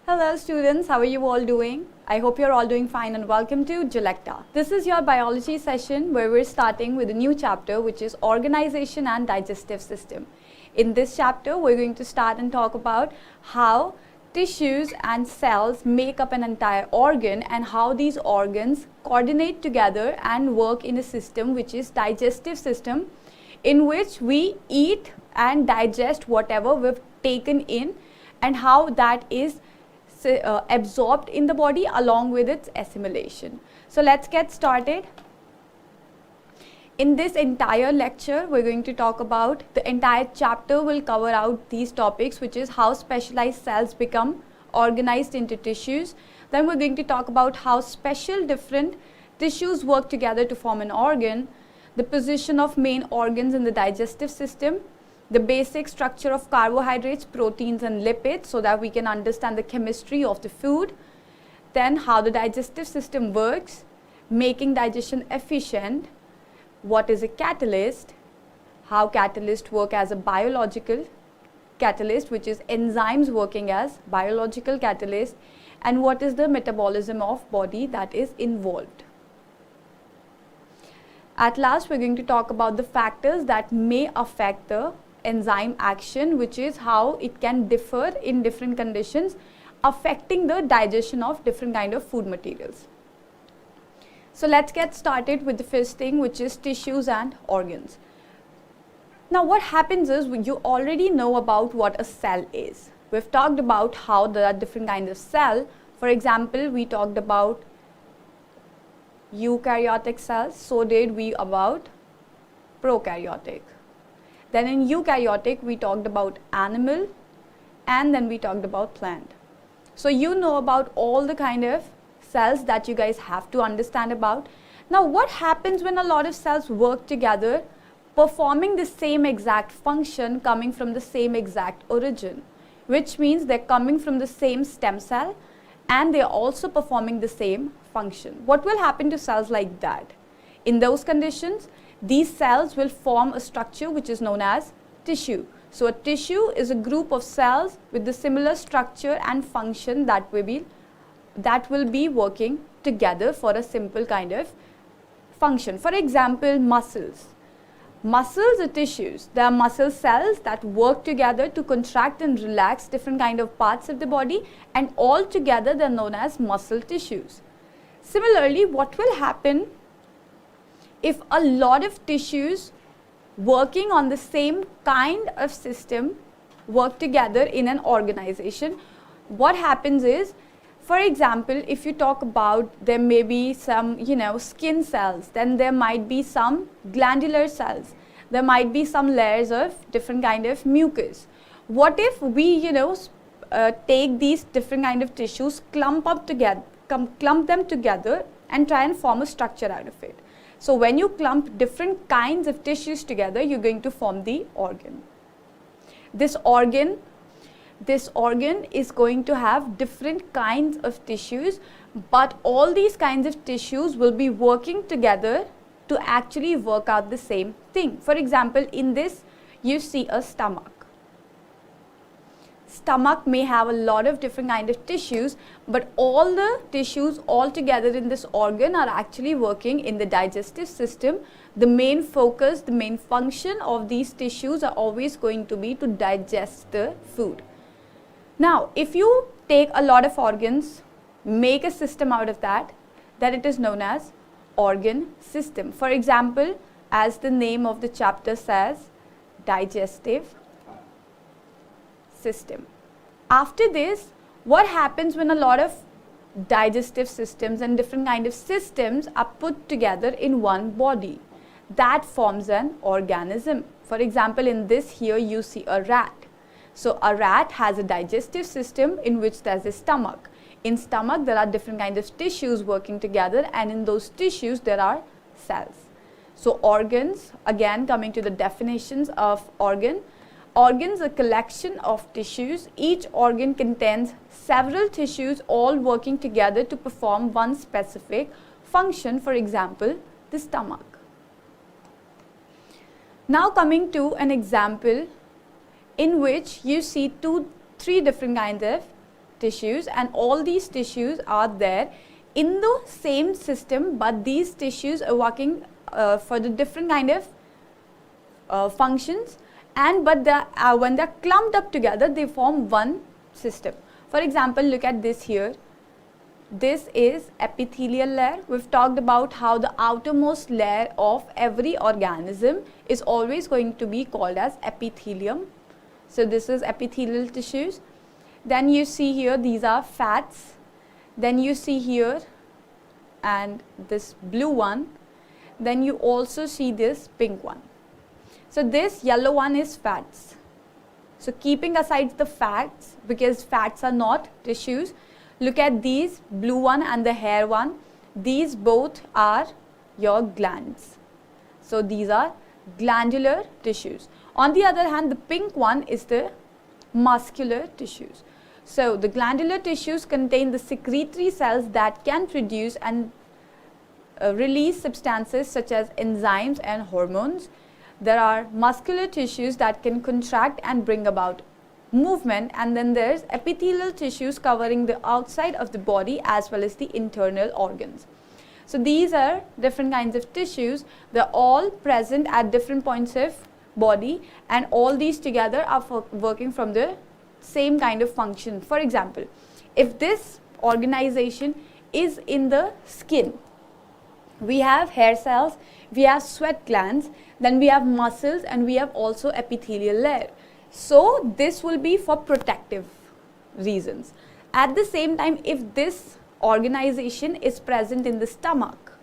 Hello students, how are you all doing? I hope you're all doing fine and welcome to GLECTA. This is your biology session where we're starting with a new chapter which is organization and digestive system. In this chapter, we're going to start and talk about how tissues and cells make up an entire organ and how these organs coordinate together and work in a system which is digestive system, in which we eat and digest whatever we've taken in and how that is absorbed in the body along with its assimilation. So let's get started. In this entire lecture, we're going to talk about, the entire chapter will cover out these topics, which is how specialized cells become organized into tissues. Then we're going to talk about how special different tissues work together to form an organ, the position of main organs in the digestive system, the basic structure of carbohydrates, proteins and lipids so that we can understand the chemistry of the food, then how the digestive system works, making digestion efficient, what is a catalyst, how catalysts work as a biological catalyst, which is enzymes working as biological catalyst, and what is the metabolism of body that is involved. At last, we're going to talk about the factors that may affect the enzyme action, which is how it can differ in different conditions affecting the digestion of different kind of food materials. So let's get started with the first thing, which is tissues and organs. Now what happens is, you already know about what a cell is. We've talked about how there are different kinds of cell. For example, we talked about eukaryotic cells, so did we about prokaryotic. Then in eukaryotic, we talked about animal, and then we talked about plant. So you know about all the kind of cells that you guys have to understand about. Now what happens when a lot of cells work together, performing the same exact function, coming from the same exact origin, which means they're coming from the same stem cell and they're also performing the same function. What will happen to cells like that? In those conditions, these cells will form a structure which is known as tissue. So a tissue is a group of cells with the similar structure and function that will be working together for a simple kind of function. For example, muscles. Muscles are tissues. They are muscle cells that work together to contract and relax different kind of parts of the body, and all together they are known as muscle tissues. Similarly, what will happen if a lot of tissues working on the same kind of system work together in an organization? What happens is, for example, if you talk about, there may be some, skin cells, then there might be some glandular cells, there might be some layers of different kind of mucus. What if we, take these different kind of tissues, clump them together and try and form a structure out of it? So when you clump different kinds of tissues together, you're going to form the organ. This organ is going to have different kinds of tissues, but all these kinds of tissues will be working together to actually work out the same thing. For example, in this, you see a stomach. Stomach may have a lot of different kind of tissues, but all the tissues all together in this organ are actually working in the digestive system. The main focus, the main function of these tissues are always going to be to digest the food. Now, if you take a lot of organs, make a system out of that, then it is known as organ system. For example, as the name of the chapter says, digestive system. After this, what happens when a lot of digestive systems and different kind of systems are put together in one body? That forms an organism. For example, in this here you see a rat. So a rat has a digestive system in which there's a stomach. In stomach there are different kinds of tissues working together, and in those tissues there are cells. So organs, again coming to the definitions of organ. Organs are a collection of tissues. Each organ contains several tissues all working together to perform one specific function, for example, the stomach. Now coming to an example in which you see three different kinds of tissues, and all these tissues are there in the same system, but these tissues are working for the different kind of functions, and but when they're clumped up together, they form one system. For example, look at this here. This is epithelial layer. We've talked about how the outermost layer of every organism is always going to be called as epithelium. So this is epithelial tissues. Then you see here, these are fats. Then you see here, and this blue one. Then you also see this pink one. So this yellow one is fats. So keeping aside the fats, because fats are not tissues, look at these blue one and the hair one. These both are your glands. So these are glandular tissues. On the other hand, the pink one is the muscular tissues. So the glandular tissues contain the secretory cells that can produce and release substances such as enzymes and hormones. There are muscular tissues that can contract and bring about movement, and then there's epithelial tissues covering the outside of the body as well as the internal organs. So these are different kinds of tissues. They're all present at different points of body, and all these together are working from the same kind of function. For example, if this organization is in the skin, we have hair cells, we have sweat glands, then we have muscles, and we have also epithelial layer. So this will be for protective reasons. At the same time, if this organization is present in the stomach,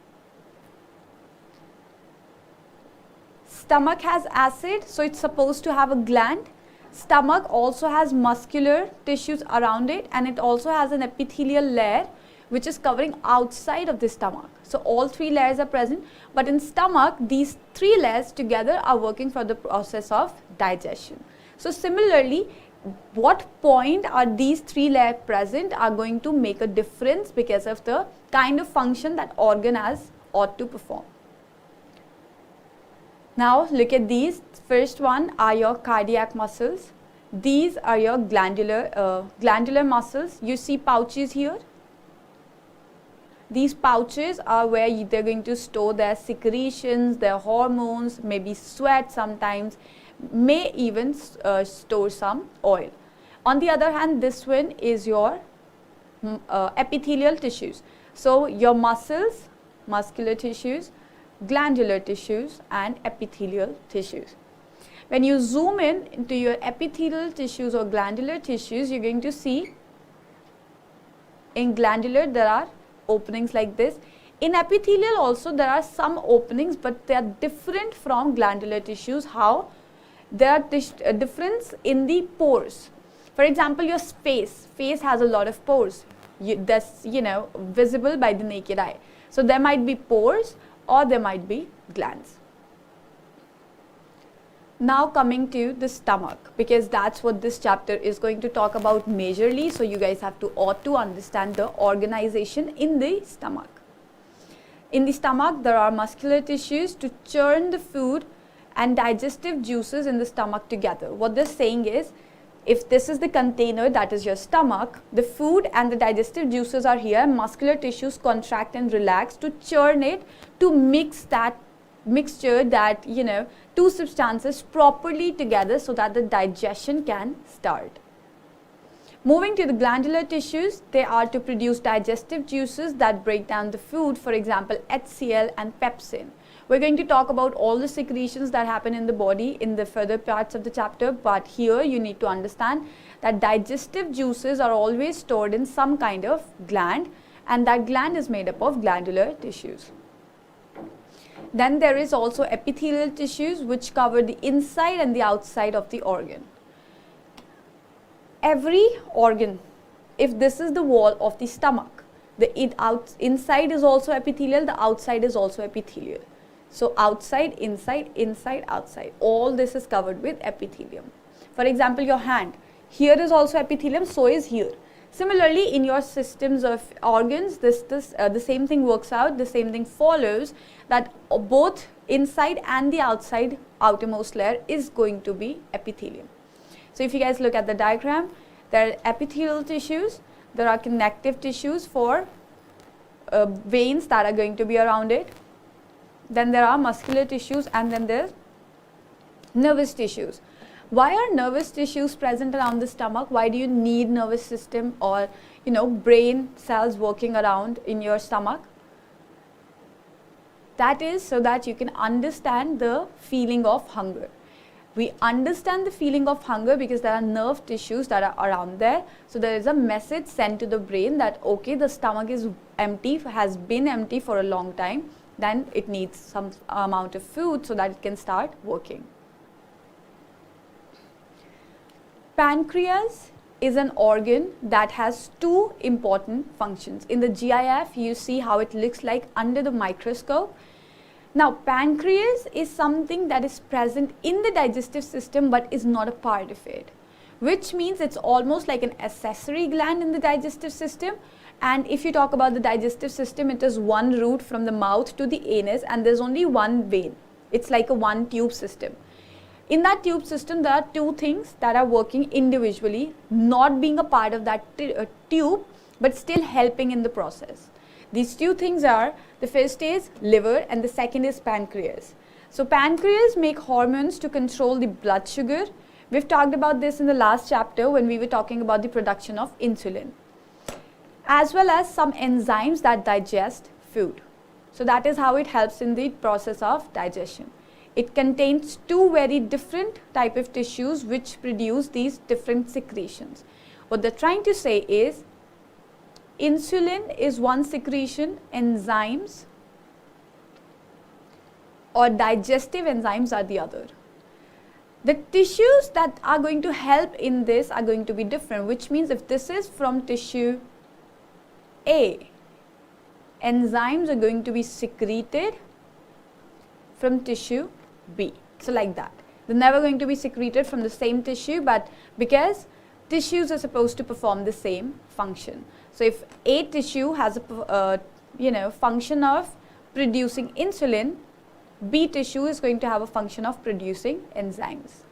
stomach has acid, so it's supposed to have a gland. Stomach also has muscular tissues around it, and it also has an epithelial layer which is covering outside of the stomach. So all three layers are present, but in stomach, these three layers together are working for the process of digestion. So similarly, what point are these three layers present are going to make a difference because of the kind of function that organ has ought to perform. Now look at these. First one are your cardiac muscles. These are your glandular muscles. You see pouches here. These pouches are where they're going to store their secretions, their hormones, maybe sweat sometimes, may even store some oil. On the other hand, this one is your epithelial tissues. So your muscles, muscular tissues, glandular tissues, and epithelial tissues. When you zoom in into your epithelial tissues or glandular tissues, you're going to see in glandular there are openings like this. In epithelial also there are some openings, but they are different from glandular tissues. How? There are a difference in the pores. For example, your face has a lot of pores. That's visible by the naked eye. So there might be pores or there might be glands. Now coming to the stomach, because that's what this chapter is going to talk about majorly. So you guys ought to understand the organization in the stomach. In the stomach, there are muscular tissues to churn the food and digestive juices in the stomach together. What they're saying is, if this is the container, that is your stomach, the food and the digestive juices are here, muscular tissues contract and relax to churn it, to mix that mixture, that two substances properly together so that the digestion can start. Moving to the glandular tissues, they are to produce digestive juices that break down the food, for example HCl and pepsin. We're going to talk about all the secretions that happen in the body in the further parts of the chapter, but here you need to understand that digestive juices are always stored in some kind of gland, and that gland is made up of glandular tissues. Then there is also epithelial tissues which cover the inside and the outside of the organ. Every organ, if this is the wall of the stomach, the inside is also epithelial, the outside is also epithelial. So outside, inside, inside, outside, all this is covered with epithelium. For example, your hand, here is also epithelium, so is here. Similarly, in your systems of organs, the same thing works out, the same thing follows, that both inside and the outermost layer is going to be epithelium. So if you guys look at the diagram, There are epithelial tissues, there are connective tissues for veins that are going to be around it. Then there are muscular tissues, and then there's nervous tissues. Why are nervous tissues present around the stomach? Why do you need nervous system or brain cells working around in your stomach? That is so that you can understand the feeling of hunger. We understand the feeling of hunger because there are nerve tissues that are around there. So there is a message sent to the brain that okay, the stomach is empty, has been empty for a long time, then it needs some amount of food so that it can start working. Pancreas is an organ that has two important functions. In the GIF, you see how it looks like under the microscope. Now, pancreas is something that is present in the digestive system but is not a part of it, which means it's almost like an accessory gland in the digestive system. And if you talk about the digestive system, it is one route from the mouth to the anus, and there's only one vein. It's like a one tube system. In that tube system, there are two things that are working individually, not being a part of that tube, but still helping in the process. These two things are, the first is liver and the second is pancreas. So pancreas make hormones to control the blood sugar. We've talked about this in the last chapter when we were talking about the production of insulin, as well as some enzymes that digest food. So that is how it helps in the process of digestion. It contains two very different type of tissues which produce these different secretions. What they're trying to say is insulin is one secretion, enzymes or digestive enzymes are the other. The tissues that are going to help in this are going to be different, which means if this is from tissue A, enzymes are going to be secreted from tissue B. So like that. They're never going to be secreted from the same tissue, but because tissues are supposed to perform the same function. So if A tissue has a function of producing insulin, B tissue is going to have a function of producing enzymes.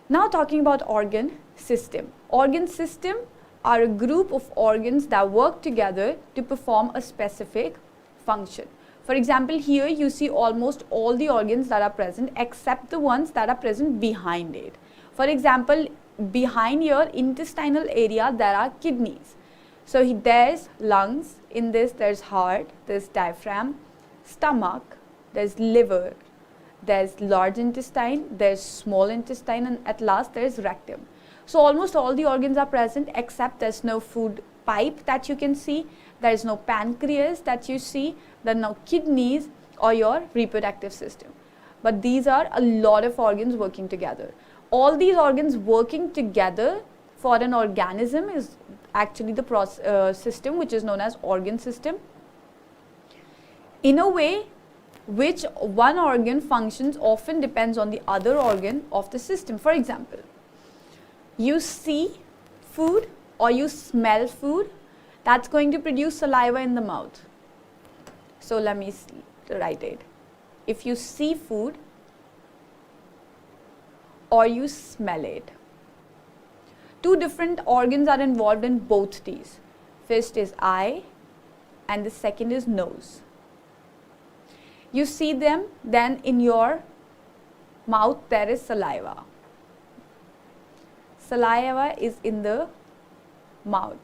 Now talking about organ system. Organ system are a group of organs that work together to perform a specific function. For example, here you see almost all the organs that are present except the ones that are present behind it. For example, behind your intestinal area there are kidneys. So there's lungs, in this there's heart, there's diaphragm, stomach, there's liver, there's large intestine, there's small intestine, and at last there's rectum. So almost all the organs are present except there's no food pipe that you can see, there is no pancreas that you see, there are no kidneys or your reproductive system. But these are a lot of organs working together. All these organs working together for an organism is actually the system which is known as organ system. In a way, which one organ functions often depends on the other organ of the system. For example, you see food or you smell food, that's going to produce saliva in the mouth. So let me write it. If you see food or you smell it, two different organs are involved in both these. First is eye and the second is nose. You see them, then in your mouth there is saliva. Saliva is in the mouth.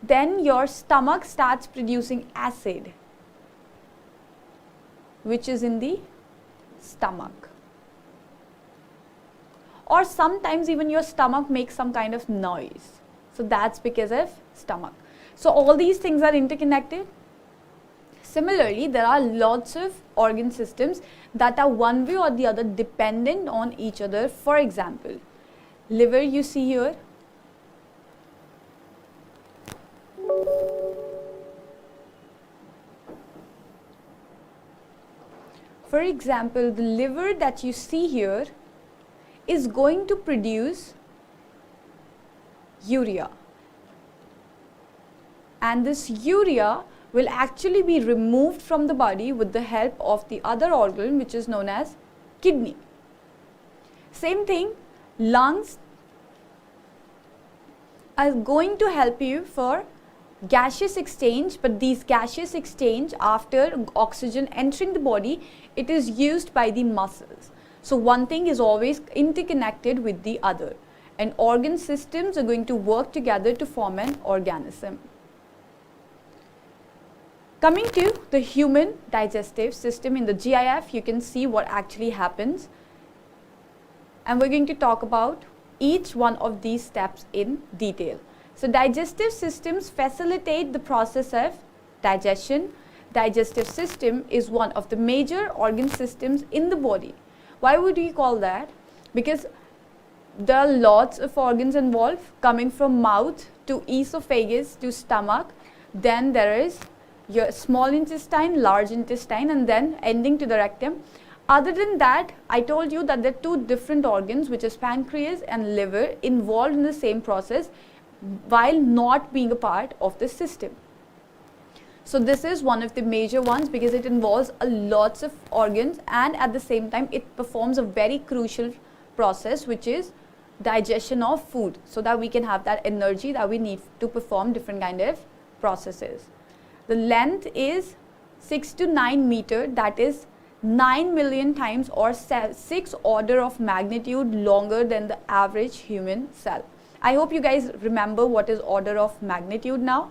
Then your stomach starts producing acid, which is in the stomach. Or sometimes even your stomach makes some kind of noise. So that's because of stomach. So all these things are interconnected. Similarly, there are lots of organ systems that are one way or the other dependent on each other. For example, liver you see here. For example, the liver that you see here is going to produce urea. And this urea will actually be removed from the body with the help of the other organ which is known as kidney. Same thing, Lungs are going to help you for gaseous exchange, but these gaseous exchange, after oxygen entering the body, it is used by the muscles. So one thing is always interconnected with the other, and organ systems are going to work together to form an organism. Coming to the human digestive system, in the GIF you can see what actually happens, and we're going to talk about each one of these steps in detail. So digestive systems facilitate the process of digestion. Digestive system is one of the major organ systems in the body. Why would we call that? Because there are lots of organs involved, coming from mouth to esophagus to stomach. Then there is your small intestine, large intestine, and then ending to the rectum. Other than that, I told you that there are two different organs, which is pancreas and liver, involved in the same process while not being a part of the system. So this is one of the major ones because it involves a lots of organs, and at the same time it performs a very crucial process, which is digestion of food, so that we can have that energy that we need to perform different kind of processes. The length is 6 to 9 meter, that is 9 million times or 6 order of magnitude longer than the average human cell. I hope you guys remember what is order of magnitude now.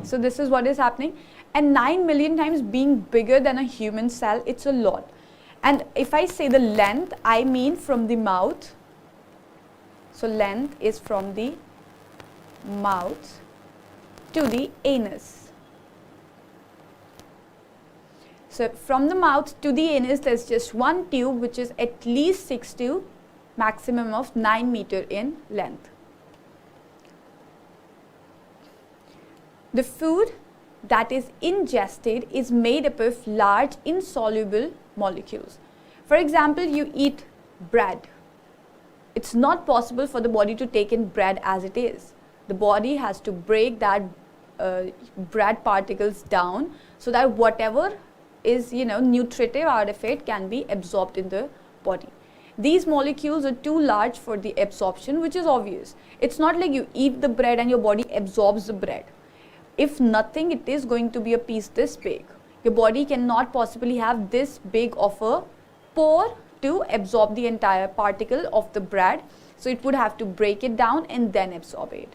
So this is what is happening, and 9 million times being bigger than a human cell, it's a lot. And if I say the length, I mean from the mouth. So length is from the mouth to the anus. So from the mouth to the anus, there's just one tube which is at least 6 to maximum of 9 meter in length. The food that is ingested is made up of large insoluble molecules. For example, you eat bread. It's not possible for the body to take in bread as it is. The body has to break that bread particles down so that whatever is nutritive out of it can be absorbed in the body. These molecules are too large for the absorption, which is obvious. It's not like you eat the bread and your body absorbs the bread. If nothing, it is going to be a piece this big. Your body cannot possibly have this big of a pore to absorb the entire particle of the bread. So it would have to break it down and then absorb it.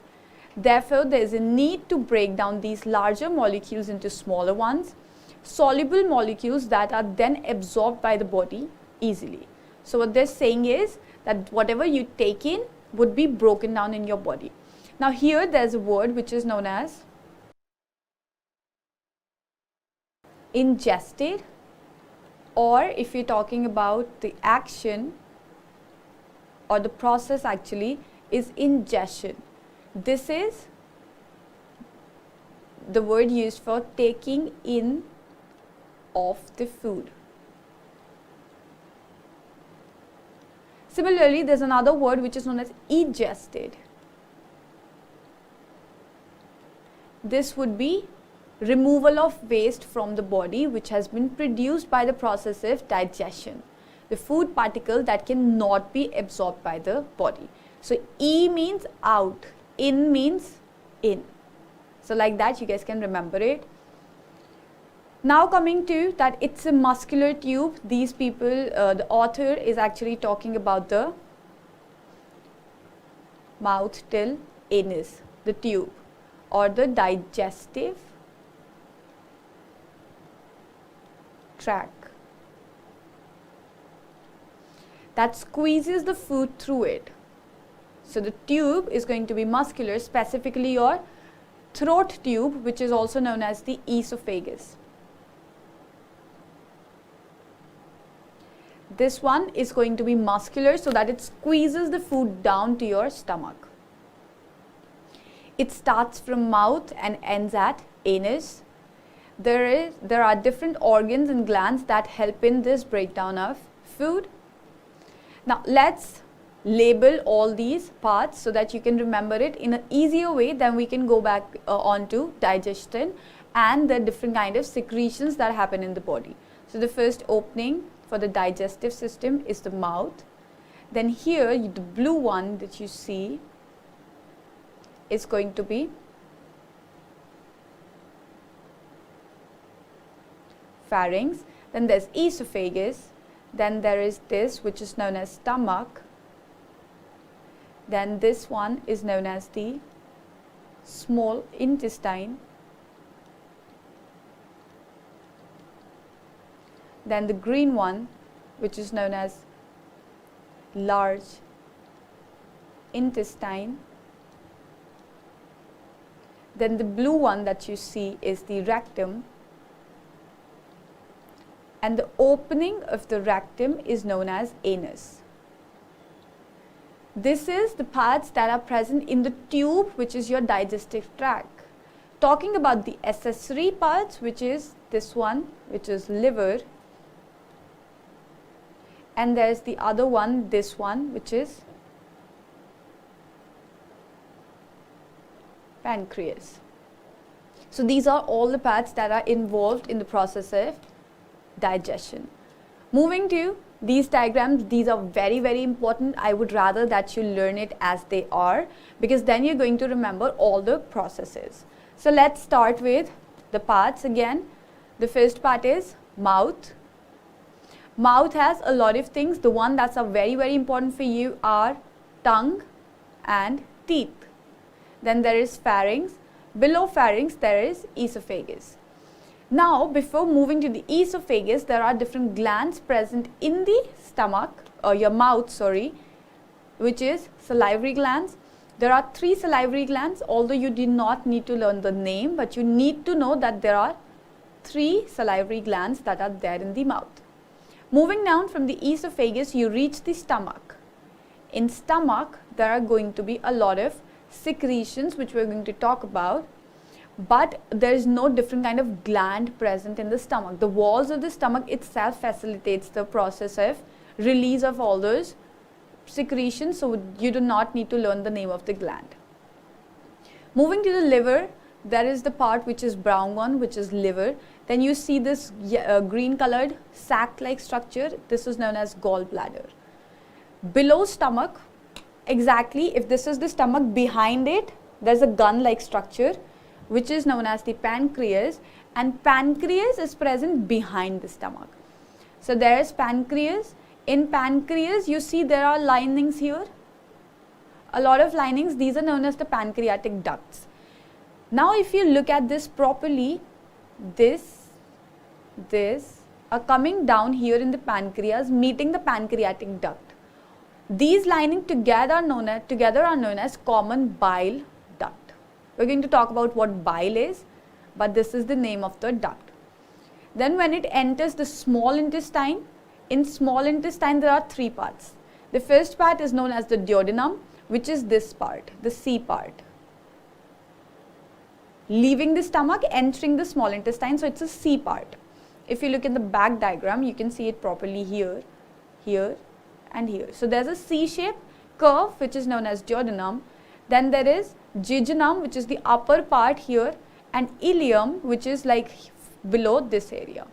Therefore, there is a need to break down these larger molecules into smaller ones, soluble molecules that are then absorbed by the body easily. So what they're saying is that whatever you take in would be broken down in your body. Now here there's a word which is known as ingested, or if you're talking about the action or the process, actually is ingestion. This is the word used for taking in of the food. Similarly, there's another word which is known as egested. This would be removal of waste from the body which has been produced by the process of digestion. The food particle that cannot be absorbed by the body. So E means out, in means in. So like that you guys can remember it. Now coming to that, it's a muscular tube. These people, the author is actually talking about the mouth till anus, the tube, or the digestive tract that squeezes the food through it. So the tube is going to be muscular, specifically your throat tube, which is also known as the esophagus. This one is going to be muscular so that it squeezes the food down to your stomach. It starts from mouth and ends at anus. There are different organs and glands that help in this breakdown of food. Now let's label all these parts so that you can remember it in an easier way. Then we can go back on to digestion and the different kind of secretions that happen in the body. So the first opening for the digestive system is the mouth. Then here, the blue one that you see is going to be pharynx. Then there's esophagus. Then there is this, which is known as stomach. Then this one is known as the small intestine. Then the green one, which is known as large intestine. Then the blue one that you see is the rectum. And the opening of the rectum is known as anus. This is the parts that are present in the tube, which is your digestive tract. Talking about the accessory parts, which is this one, which is liver. And there's the other one, this one, which is pancreas. So these are all the parts that are involved in the process of digestion. Moving to these diagrams, these are very, very important. I would rather that you learn it as they are, because then you're going to remember all the processes. So let's start with the parts again. The first part is mouth. Mouth has a lot of things. The one that's very, very important for you are tongue and teeth. Then there is pharynx. Below pharynx, there is esophagus. Now, before moving to the esophagus, there are different glands present in the stomach, or your mouth, sorry, which is salivary glands. There are 3 salivary glands, although you do not need to learn the name, but you need to know that there are 3 salivary glands that are there in the mouth. Moving down from the esophagus, you reach the stomach. In stomach, there are going to be a lot of secretions, which we're going to talk about. But there is no different kind of gland present in the stomach. The walls of the stomach itself facilitates the process of release of all those secretions, so you do not need to learn the name of the gland. Moving to the liver, there is the part which is brown one, which is liver. Then you see this green colored sac-like structure. This is known as gallbladder. Below stomach, exactly, if this is the stomach, behind it, there's a gun-like structure, which is known as the pancreas, and pancreas is present behind the stomach. So there is pancreas. In pancreas, you see there are linings here, a lot of linings. These are known as the pancreatic ducts. Now if you look at this properly, this are coming down here in the pancreas, meeting the pancreatic duct. These lining together are known as common bile duct. We're going to talk about what bile is, but this is the name of the duct. Then when it enters the small intestine, in small intestine there are 3 parts. The first part is known as the duodenum, which is this part, the C part. Leaving the stomach, entering the small intestine, so it's a C part. If you look in the back diagram, you can see it properly here, here and here. So there's a C-shaped curve, which is known as duodenum. Then there is jejunum, which is the upper part here, and ileum, which is like below this area.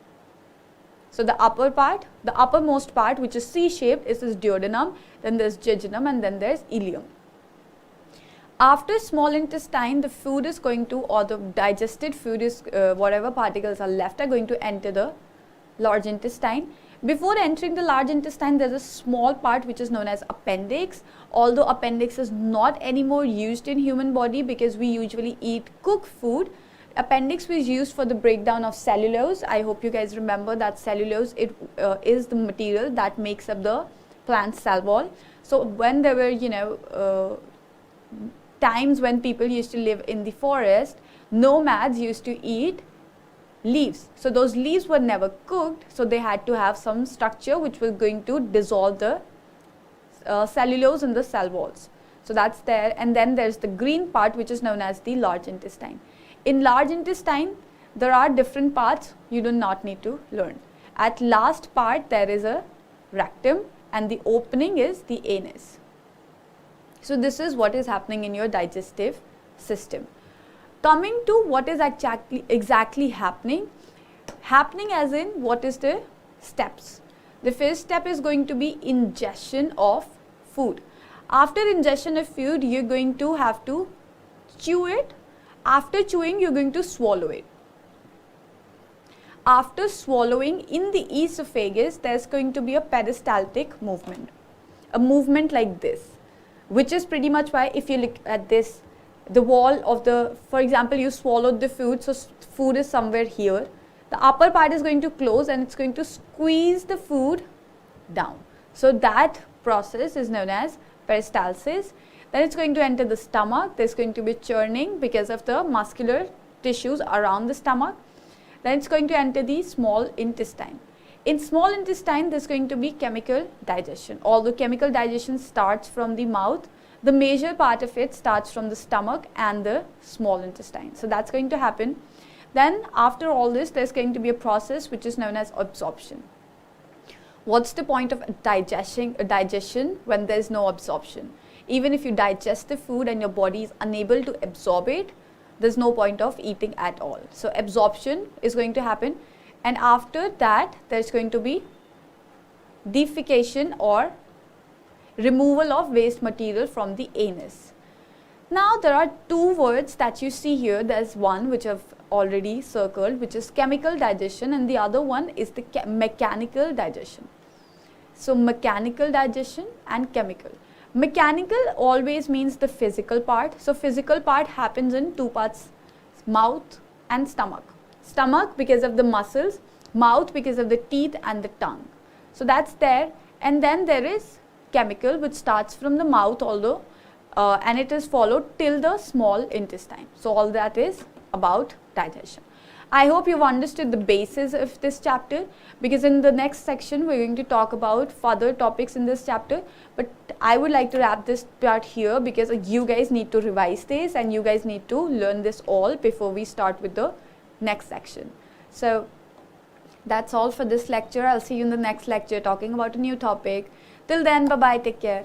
So the upper part, the uppermost part, which is C-shaped, is this duodenum. Then there's jejunum, and then there's ileum. After small intestine, the food is going to, or the digested food is, whatever particles are left are going to enter the large intestine. Before entering the large intestine, there is a small part which is known as appendix. Although appendix is not anymore used in human body because we usually eat cooked food, appendix was used for the breakdown of cellulose. I hope you guys remember that cellulose is the material that makes up the plant cell wall. So when there were, times when people used to live in the forest, nomads used to eat leaves. So those leaves were never cooked, so they had to have some structure which was going to dissolve the cellulose in the cell walls. So that's there, and then there's the green part which is known as the large intestine. In large intestine, there are different parts you do not need to learn. At last part, there is a rectum, and the opening is the anus. So this is what is happening in your digestive system. Coming to what is exactly happening as in what is the steps. The first step is going to be ingestion of food. After ingestion of food, you're going to have to chew it. After chewing, you're going to swallow it. After swallowing in the esophagus, there's going to be a peristaltic movement. A movement like this, which is pretty much why if you look at this, the wall of the, for example, you swallowed the food, so food is somewhere here. The upper part is going to close and it's going to squeeze the food down. So that process is known as peristalsis. Then it's going to enter the stomach. There's going to be churning because of the muscular tissues around the stomach. Then it's going to enter the small intestine. In small intestine, there's going to be chemical digestion. Although chemical digestion starts from the mouth, the major part of it starts from the stomach and the small intestine. So that's going to happen. Then after all this, there's going to be a process which is known as absorption. What's the point of digestion when there's no absorption? Even if you digest the food and your body is unable to absorb it, there's no point of eating at all. So absorption is going to happen, and after that there's going to be defecation or removal of waste material from the anus. Now there are two words that you see here. There's one which I've already circled, which is chemical digestion, and the other one is the mechanical digestion. So mechanical digestion and chemical. Mechanical always means the physical part. So physical part happens in two parts, mouth and stomach. Stomach because of the muscles, mouth because of the teeth and the tongue. So that's there. And then there is chemical, which starts from the mouth, although and it is followed till the small intestine. So all that is about digestion. I hope you've understood the basis of this chapter, because in the next section we're going to talk about further topics in this chapter. But I would like to wrap this part here, because you guys need to revise this and you guys need to learn this all before we start with the next section. So that's all for this lecture. I'll see you in the next lecture talking about a new topic. Till then, bye bye, take care.